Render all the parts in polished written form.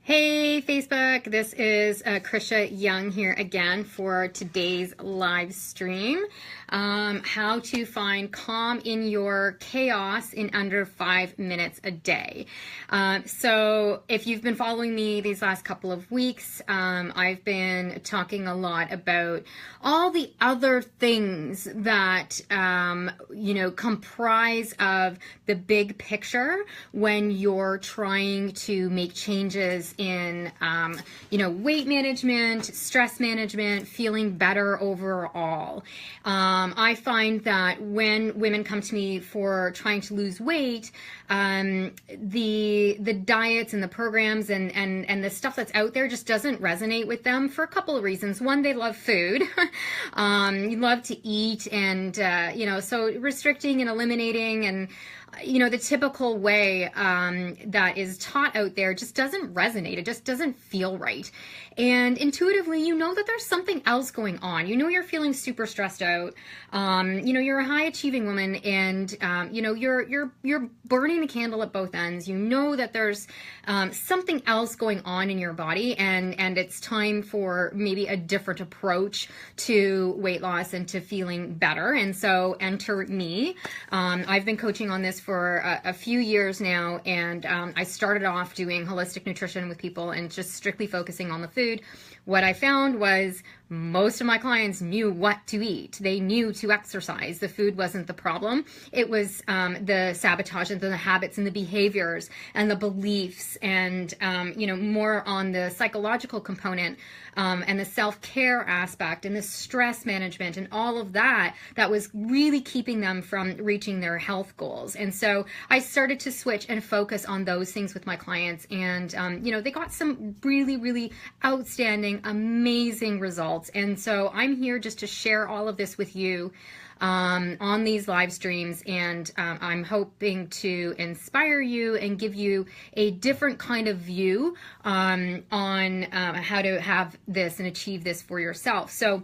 Hey Facebook, this is Krisha Young here again for today's live stream. How to find calm in your chaos in under 5 minutes a day. So if you've been following me these last couple of weeks, I've been talking a lot about all the other things that, comprise of the big picture when you're trying to make changes in, weight management, stress management, feeling better overall. I find that when women come to me for trying to lose weight, the diets and the programs and the stuff that's out there just doesn't resonate with them for a couple of reasons. One, they love food. You love to eat and, so restricting and eliminating and, the typical way that is taught out there just doesn't resonate. It just doesn't feel right. And intuitively, you know that there's something else going on. You know you're feeling super stressed out. You're a high achieving woman and, you're burning the candle at both ends. You know that there's something else going on in your body and it's time for maybe a different approach to weight loss and to feeling better. And so enter me. I've been coaching on this for a few years now, and I started off doing holistic nutrition with people and just strictly focusing on the food. What I found was most of my clients knew what to eat. They knew to exercise. The food wasn't the problem. It was the sabotage and the habits and the behaviors and the beliefs and, more on the psychological component and the self-care aspect and the stress management and all of that was really keeping them from reaching their health goals. And so I started to switch and focus on those things with my clients. And, they got some really, really outstanding, amazing results. And so I'm here just to share all of this with you on these live streams, and I'm hoping to inspire you and give you a different kind of view on how to have this and achieve this for yourself. So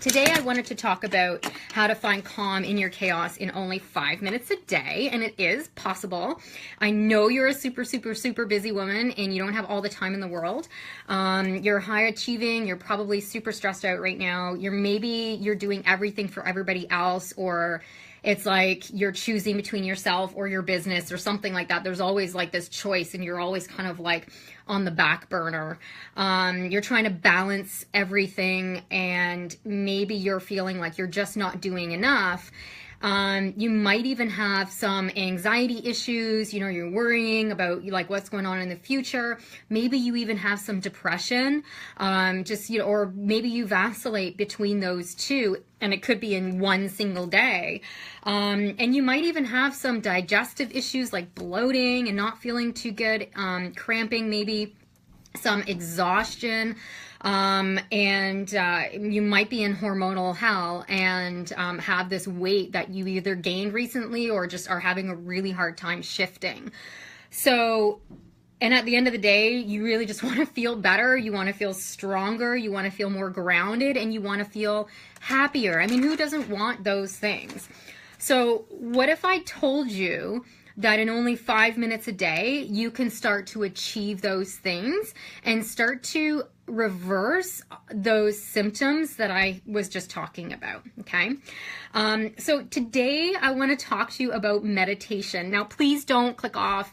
today I wanted to talk about how to find calm in your chaos in only 5 minutes a day, and it is possible. I know you're a super, super, super busy woman and you don't have all the time in the world. You're high achieving, you're probably super stressed out right now. You're doing everything for everybody else, or it's like you're choosing between yourself or your business or something like that. There's always like this choice and you're always kind of like on the back burner. You're trying to balance everything and maybe you're feeling like you're just not doing enough. You might even have some anxiety issues, you're worrying about like what's going on in the future. Maybe you even have some depression, or maybe you vacillate between those two, and it could be in one single day. And you might even have some digestive issues like bloating and not feeling too good, cramping, maybe some exhaustion. You might be in hormonal hell and have this weight that you either gained recently or just are having a really hard time shifting. So, and at the end of the day, you really just want to feel better. You want to feel stronger. You want to feel more grounded, and you want to feel happier. I mean, who doesn't want those things? So what if I told you that in only 5 minutes a day, you can start to achieve those things and start to reverse those symptoms that I was just talking about, okay? So today I want to talk to you about meditation. Now, please don't click off.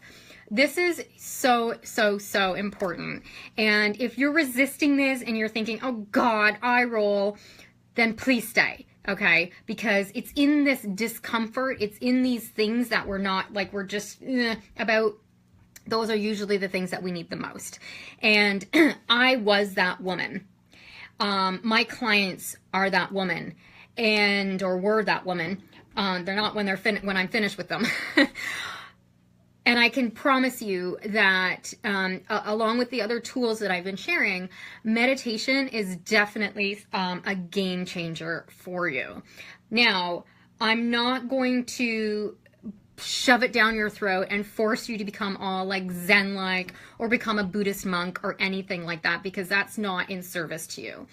This is so, so, so important. And if you're resisting this and you're thinking, oh God, eye roll, then please stay. Okay, because it's in this discomfort, it's in these things that we're not, like we're just about, those are usually the things that we need the most. And I was that woman. My clients are that woman, or were that woman. They're not when when I'm finished with them. And I can promise you that along with the other tools that I've been sharing, meditation is definitely a game changer for you. Now, I'm not going to shove it down your throat and force you to become all like Zen-like or become a Buddhist monk or anything like that, because that's not in service to you.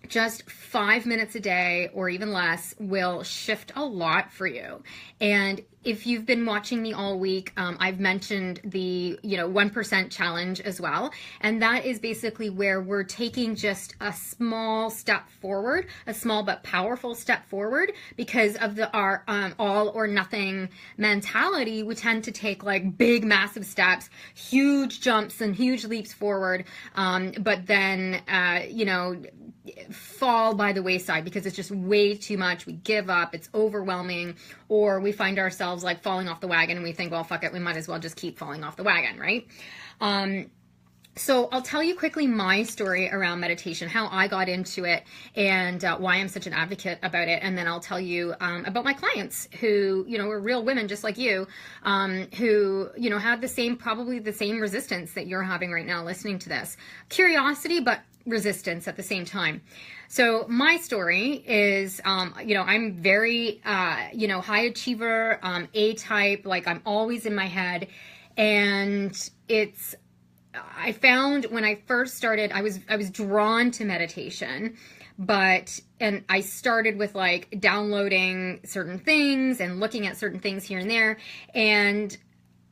Just 5 minutes a day or even less will shift a lot for you. And if you've been watching me all week, I've mentioned the 1% challenge as well, and that is basically where we're taking just a small step forward, a small but powerful step forward, because of our all or nothing mentality. We tend to take like big, massive steps, huge jumps and huge leaps forward, but then fall by the wayside because it's just way too much. We give up, it's overwhelming, or we find ourselves like falling off the wagon and we think, well, fuck it, we might as well just keep falling off the wagon, right? So I'll tell you quickly my story around meditation, how I got into it, and why I'm such an advocate about it. And then I'll tell you about my clients who, are real women just like you, who, had probably the same resistance that you're having right now listening to this. Curiosity, but resistance at the same time. So my story is, I'm very, high achiever, A-type, like I'm always in my head. And I found when I first started, I was drawn to meditation, and I started with like downloading certain things and looking at certain things here and there. And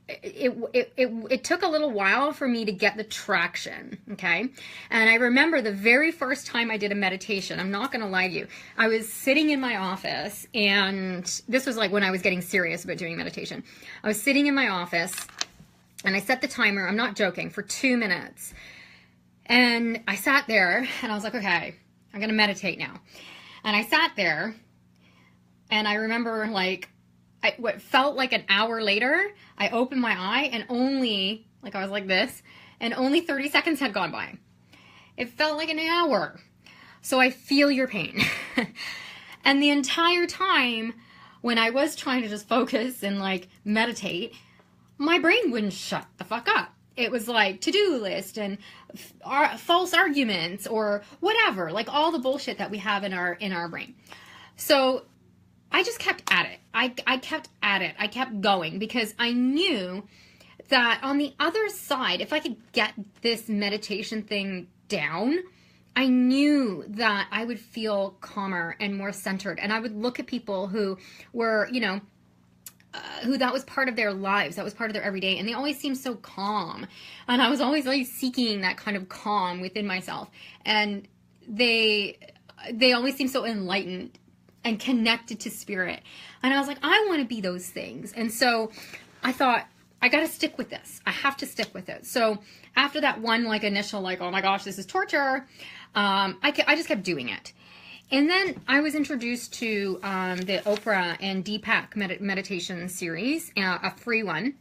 it took a little while for me to get the traction, okay? And I remember the very first time I did a meditation, I'm not gonna lie to you, I was sitting in my office, and this was like when I was getting serious about doing meditation. I was sitting in my office, and I set the timer, I'm not joking, for 2 minutes. And I sat there, and I was like, okay, I'm gonna meditate now. And I sat there, and I remember like, what felt like an hour later, I opened my eye and only, like I was like this, and only 30 seconds had gone by. It felt like an hour. So I feel your pain. And the entire time when I was trying to just focus and like meditate, my brain wouldn't shut the fuck up. It was like to-do list and false arguments or whatever, like all the bullshit that we have in our brain. So I just kept at it. I kept at it. I kept going because I knew that on the other side, if I could get this meditation thing down, I knew that I would feel calmer and more centered. And I would look at people who were, who that was part of their lives, that was part of their everyday, and they always seemed so calm. And I was always like seeking that kind of calm within myself. And they always seemed so enlightened and connected to spirit. And I was like, I want to be those things. And so I thought, I got to stick with this. I have to stick with it. So after that one like initial like, oh my gosh, this is torture, I just kept doing it. And then I was introduced to the Oprah and Deepak meditation series, a free one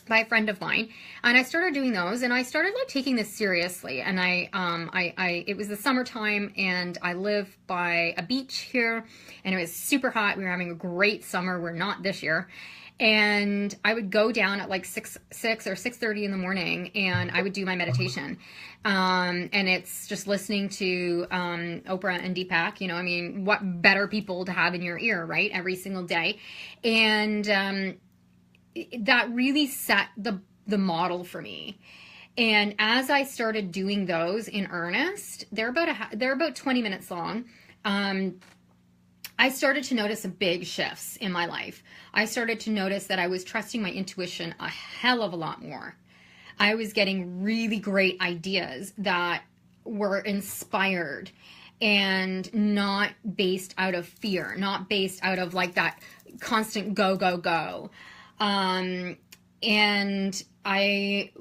by a friend of mine, and I started doing those, and I started like taking this seriously. And it was the summertime, and I live by a beach here, and it was super hot. We were having a great summer. We're not this year. And I would go down at like 6 or 6:30 in the morning, and I would do my meditation. And it's just listening to Oprah and Deepak. What better people to have in your ear, right? Every single day. And that really set the model for me. And as I started doing those in earnest, they're about 20 minutes long. I started to notice some big shifts in my life. I started to notice that I was trusting my intuition a hell of a lot more. I was getting really great ideas that were inspired and not based out of fear, not based out of like that constant go, go, go. And I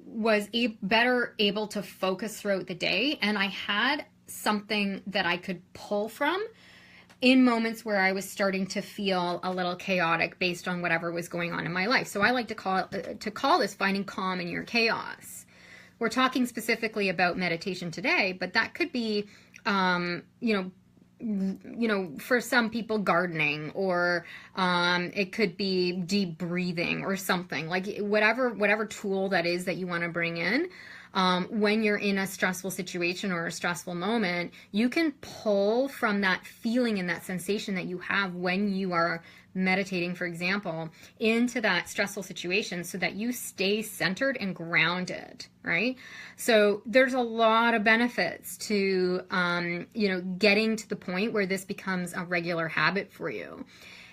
was better able to focus throughout the day, and I had something that I could pull from in moments where I was starting to feel a little chaotic based on whatever was going on in my life. So I like to call this finding calm in your chaos. We're talking specifically about meditation today, but that could be, for some people gardening, or it could be deep breathing or something, like whatever tool that is that you want to bring in. When you're in a stressful situation or a stressful moment, you can pull from that feeling and that sensation that you have when you are meditating, for example, into that stressful situation so that you stay centered and grounded, right? So there's a lot of benefits to, getting to the point where this becomes a regular habit for you.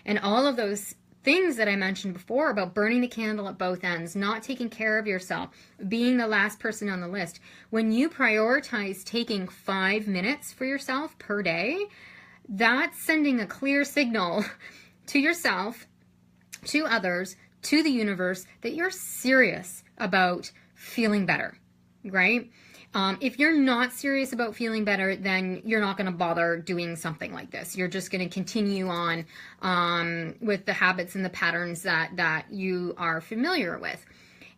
And all of those things that I mentioned before about burning the candle at both ends, not taking care of yourself, being the last person on the list, when you prioritize taking 5 minutes for yourself per day, that's sending a clear signal to yourself, to others, to the universe, that you're serious about feeling better, right? If you're not serious about feeling better, then you're not going to bother doing something like this. You're just going to continue on with the habits and the patterns that you are familiar with.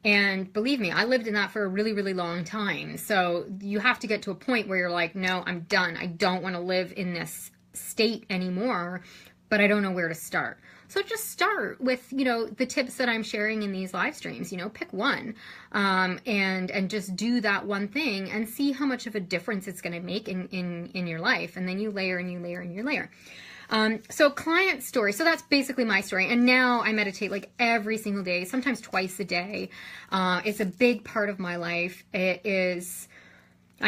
And believe me, I lived in that for a really, really long time. So you have to get to a point where you're like, no, I'm done. I don't want to live in this state anymore, but I don't know where to start. So just start with, the tips that I'm sharing in these live streams. Pick one, and just do that one thing and see how much of a difference it's going to make in your life. And then you layer and you layer and you layer. So client story. So that's basically my story. And now I meditate like every single day, sometimes twice a day. It's a big part of my life. I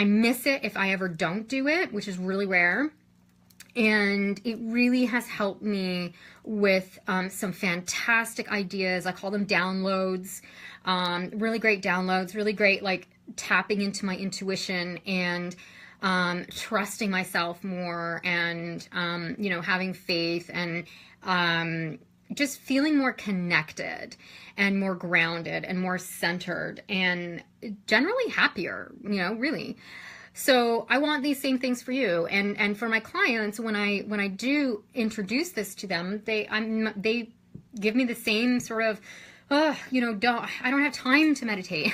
miss it if I ever don't do it, which is really rare. And it really has helped me with some fantastic ideas. I call them downloads, really great downloads, really great like tapping into my intuition and trusting myself more, and having faith, and just feeling more connected and more grounded and more centered and generally happier, really. So I want these same things for you, and for my clients, when I do introduce this to them, they give me the same sort of, I don't have time to meditate.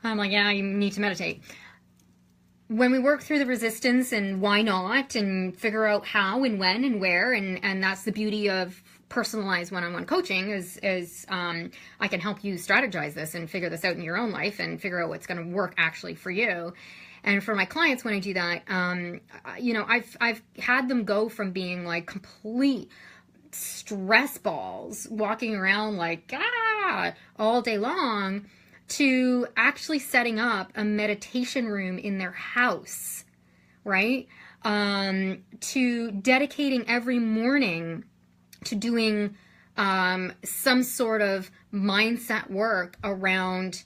I'm like, yeah, you need to meditate. When we work through the resistance and why not, and figure out how and when and where, and that's the beauty of personalized one-on-one coaching is I can help you strategize this and figure this out in your own life and figure out what's going to work actually for you. And for my clients, when I do that, I've had them go from being like complete stress balls, walking around like, all day long, to actually setting up a meditation room in their house, right? To dedicating every morning to doing some sort of mindset work around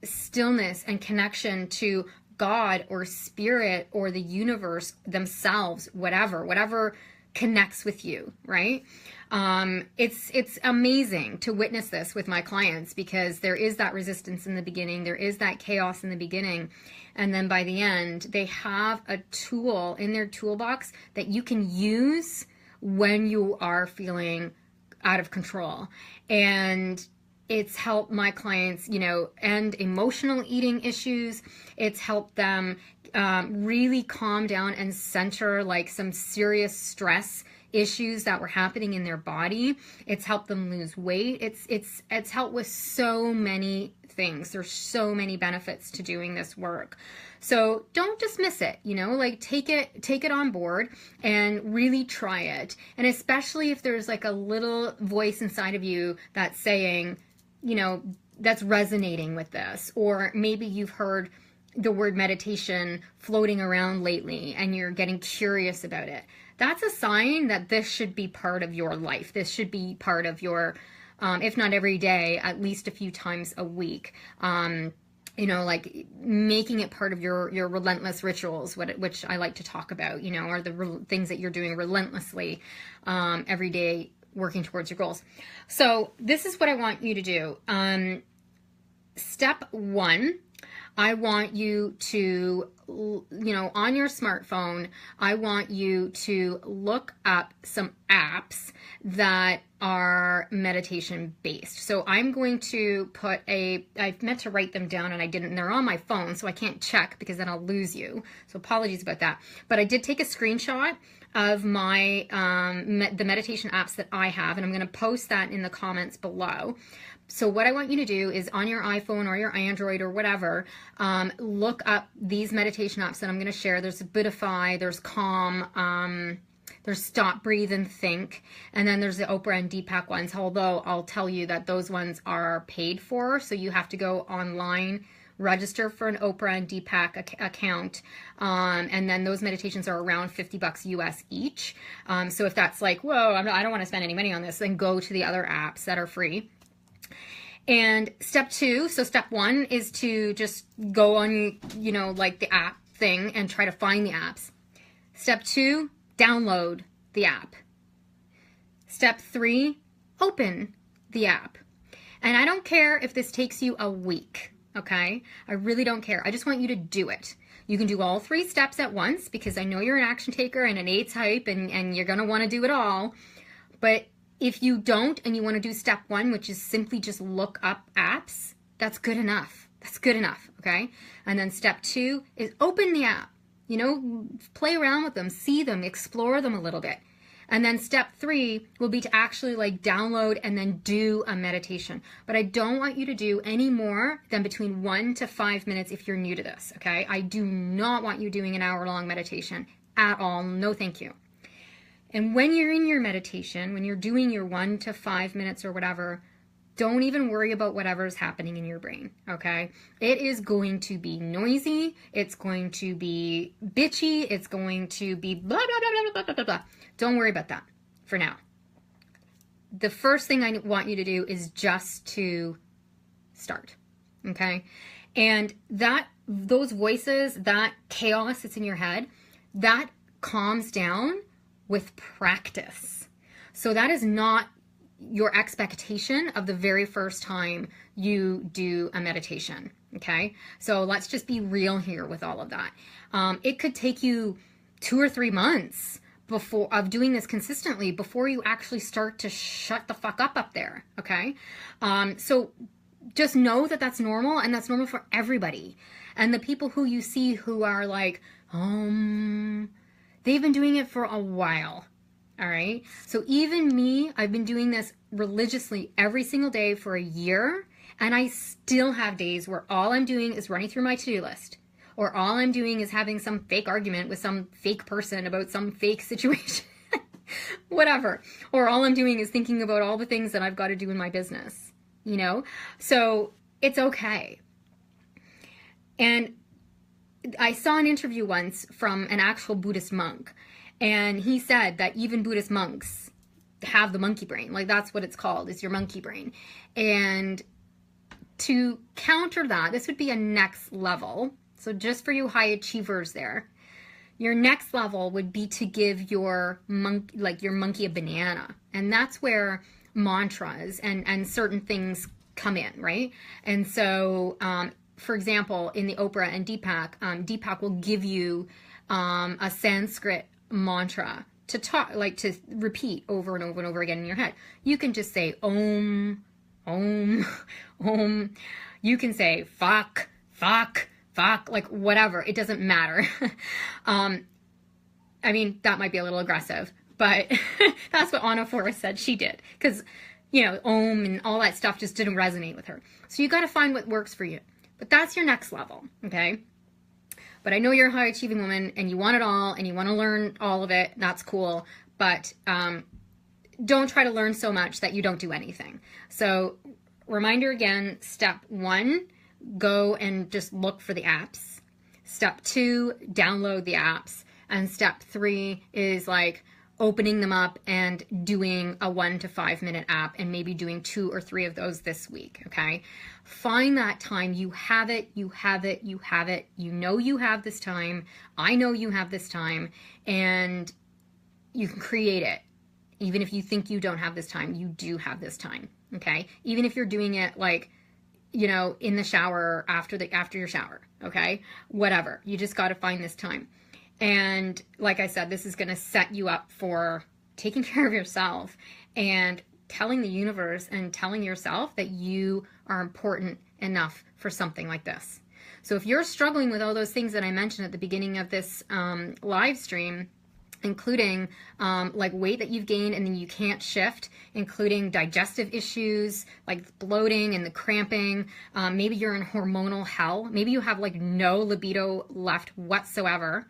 stillness and connection to God or spirit or the universe themselves, whatever connects with you, right? It's amazing to witness this with my clients, because there is that resistance in the beginning, there is that chaos in the beginning, and then by the end, they have a tool in their toolbox that you can use when you are feeling out of control. And it's helped my clients, end emotional eating issues. It's helped them really calm down and center like some serious stress issues that were happening in their body. It's helped them lose weight. It's helped with so many things. There's so many benefits to doing this work. So don't dismiss it, take it on board and really try it. And especially if there's like a little voice inside of you that's saying, that's resonating with this, or maybe you've heard the word meditation floating around lately and you're getting curious about it. That's a sign that this should be part of your life. This should be part of your, if not every day, at least a few times a week. Like making it part of your relentless rituals, which I like to talk about, are the things that you're doing relentlessly every day, working towards your goals. So this is what I want you to do. Step 1, I want you to, on your smartphone, I want you to look up some apps that are meditation based. So I'm going to put I meant to write them down and I didn't, and they're on my phone, so I can't check because then I'll lose you. So apologies about that. But I did take a screenshot of my the meditation apps that I have, and I'm going to post that in the comments below. So what I want you to do is, on your iPhone or your Android or whatever, look up these meditation apps that I'm going to share. There's Buddhify, there's Calm, there's Stop, Breathe, and Think, and then there's the Oprah and Deepak ones, although I'll tell you that those ones are paid for, so you have to go online register for an Oprah and Deepak account. And then those meditations are around $50 US each. So if that's like, whoa, I don't want to spend any money on this, then go to the other apps that are free. And step 2, so step 1 is to just go on, you know, like the app thing and try to find the apps. Step 2, download the app. Step 3, open the app. And I don't care if this takes you a week, okay? I really don't care. I just want you to do it. You can do all 3 steps at once because I know you're an action taker and an A type and you're going to want to do it all. But if you don't and you want to do step 1, which is simply just look up apps, that's good enough. That's good enough, okay? And then step 2 is open the app. You know, play around with them, see them, explore them a little bit. And then step 3 will be to actually like download and then do a meditation. But I don't want you to do any more than between 1 to 5 minutes if you're new to this, okay? I do not want you doing an hour-long meditation at all. No, thank you. And when you're in your meditation, when you're doing your 1 to 5 minutes or whatever, don't even worry about whatever's happening in your brain, okay? It is going to be noisy. It's going to be bitchy. It's going to be blah, blah, blah, blah, blah, blah, blah, blah. Don't worry about that for now. The first thing I want you to do is just to start, okay? And those voices, that chaos that's in your head, that calms down with practice. So that is not your expectation of the very first time you do a meditation, okay? So let's just be real here with all of that. It could take you 2 or 3 months of doing this consistently before you actually start to shut the fuck up there, okay? So just know that that's normal, and that's normal for everybody. And the people who you see who are like, they've been doing it for a while, all right? So even me, I've been doing this religiously every single day for a year, and I still have days where all I'm doing is running through my to-do list, or all I'm doing is having some fake argument with some fake person about some fake situation, whatever. Or all I'm doing is thinking about all the things that I've got to do in my business, you know? So it's okay. And I saw an interview once from an actual Buddhist monk, and he said that even Buddhist monks have the monkey brain. Like, that's what it's called, is your monkey brain. And to counter that, this would be a next level. So just for you high achievers there, your next level would be to give your monkey a banana. And that's where mantras and certain things come in, right? And so, for example, in the Oprah and Deepak, Deepak will give you a Sanskrit mantra to talk, like to repeat over and over and over again in your head. You can just say Om, Om, Om. You can say fuck, fuck, fuck, like whatever. It doesn't matter. I mean, that might be a little aggressive, but that's what Anna Forrest said she did. Because, you know, Om and all that stuff just didn't resonate with her. So you got to find what works for you. But that's your next level, okay? But I know you're a high achieving woman and you want it all and you want to learn all of it. That's cool. But don't try to learn so much that you don't do anything. So reminder again, step 1, go and just look for the apps. Step 2, download the apps. And step 3 is like opening them up and doing a 1 to 5 minute app and maybe doing 2 or 3 of those this week, okay? Find that time. You have it, you have it, you have it. You know you have this time. I know you have this time, and you can create it. Even if you think you don't have this time, you do have this time, okay? Even if you're doing it like, you know, in the shower, after your shower, okay? Whatever. You just got to find this time. And like I said, this is going to set you up for taking care of yourself and telling the universe and telling yourself that you are important enough for something like this. So if you're struggling with all those things that I mentioned at the beginning of this live stream, including like weight that you've gained and then you can't shift, including digestive issues like bloating and the cramping, maybe you're in hormonal hell, maybe you have like no libido left whatsoever,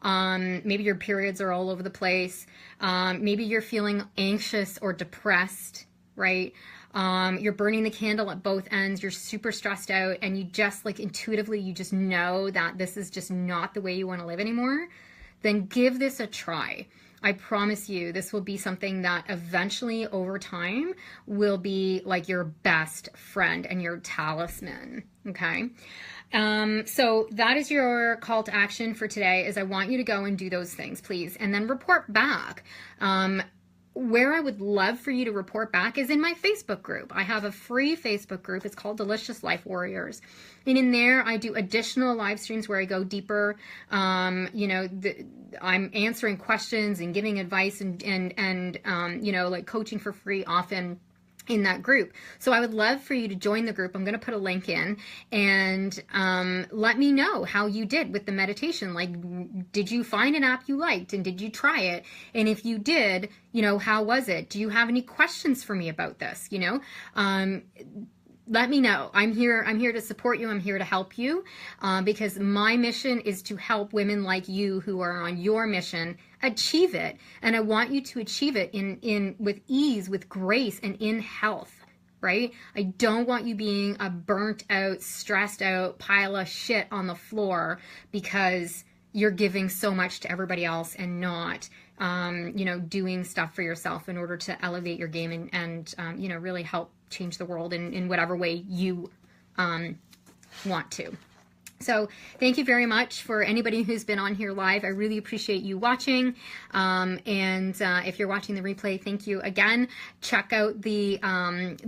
maybe your periods are all over the place, maybe you're feeling anxious or depressed, right? You're burning the candle at both ends. You're super stressed out, and you just like intuitively, you just know that this is just not the way you want to live anymore. Then give this a try. I promise you, this will be something that eventually over time will be like your best friend and your talisman. Okay. So that is your call to action for today, is I want you to go and do those things, please, and then report back. Where I would love for you to report back is in my Facebook group. I have a free Facebook group. It's called Delicious Life Warriors. And in there, I do additional live streams where I go deeper. I'm answering questions and giving advice and like coaching for free often in that group. So I would love for you to join the group. I'm going to put a link in, and let me know how you did with the meditation. Like, did you find an app you liked, and did you try it? And if you did, how was it? Do you have any questions for me about this? Let me know. I'm here to support you. I'm here to help you, because my mission is to help women like you who are on your mission achieve it. And I want you to achieve it in with ease, with grace, and in health, right? I don't want you being a burnt out, stressed out pile of shit on the floor because you're giving so much to everybody else and not doing stuff for yourself in order to elevate your game and really help change the world in whatever way you want to. So thank you very much for anybody who's been on here live. I really appreciate you watching. If you're watching the replay, thank you again. Check out the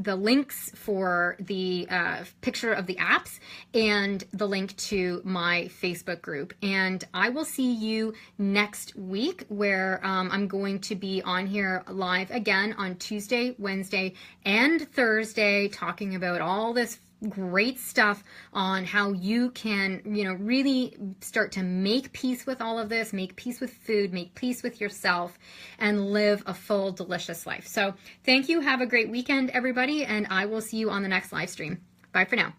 links for the picture of the apps and the link to my Facebook group. And I will see you next week, where I'm going to be on here live again on Tuesday, Wednesday, and Thursday, talking about all this great stuff on how you can, really start to make peace with all of this, make peace with food, make peace with yourself, and live a full, delicious life. So thank you. Have a great weekend, everybody, and I will see you on the next live stream. Bye for now.